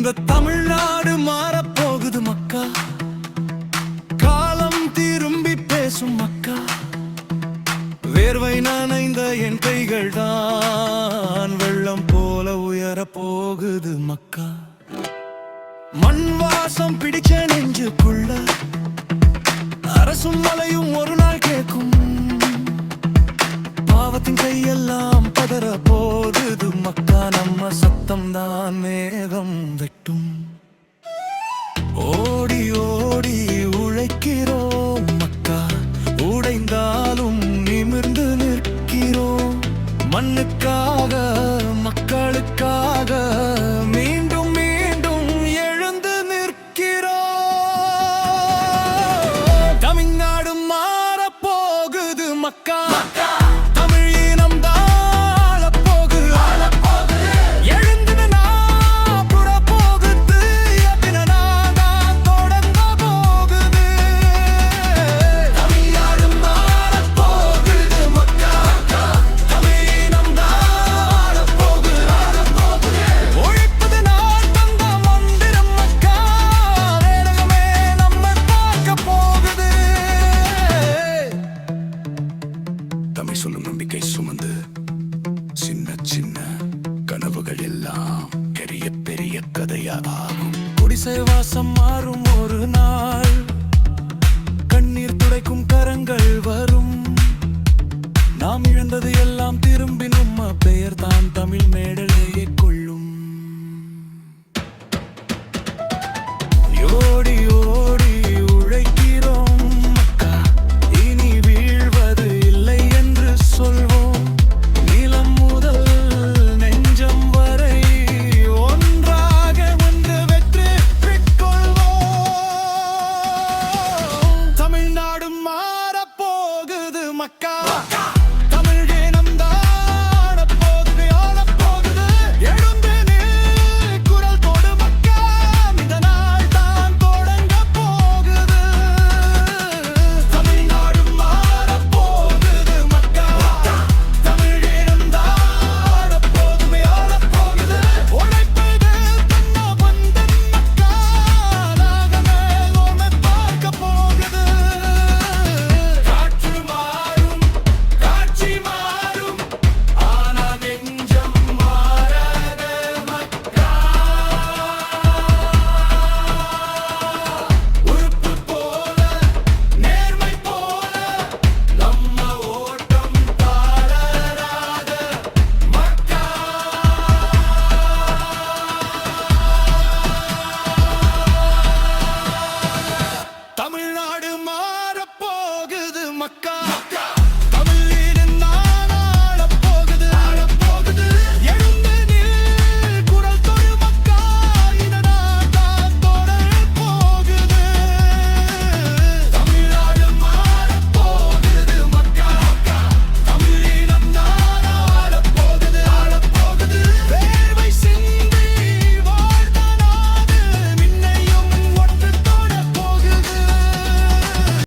இந்த தமிழ்நாடு மாறப்போகுது மக்கா, காலம் திரும்பி பேசும் மக்கா. வேர்வை நனைந்த என் கைகள் தான் வெள்ளம் போல உயர போகுது மக்கா. மண் வாசம் பிடிச்ச நெஞ்சுக்குள்ள அரசும் மலையும் ஒரு நாள் கேட்கும். பாவத்தின் கையெல்லாம் பதற போகுது மக்கா. நம்ம சத்தம் தான் மேகம் வெட்டும். ஓடி ஓடி உழைக்கிறோம் மக்கா, உடைந்தாலும் நிமிர்ந்து நிற்கிறோம். மண்ணுக்காக மக்களுக்காக மீண்டும் மீண்டும் எழுந்து நிற்கிறோம். தமிழ்நாடு மாறப்போகுது மக்கா, தமிழ் சொல்லும் நம்பிக்கை சுமந்து சின்ன சின்ன கனவுகள் எல்லாம் பெரிய பெரிய கதையாகும். குடிசை வாசம் மாறும் ஒரு நாள், கண்ணீர் துடைக்கும் கரங்கள் வரும். நாம் இழந்தது எல்லாம் திரும்பி நம்ம பெயர் தான் தமிழ் மேடலையை கொள்ளும்.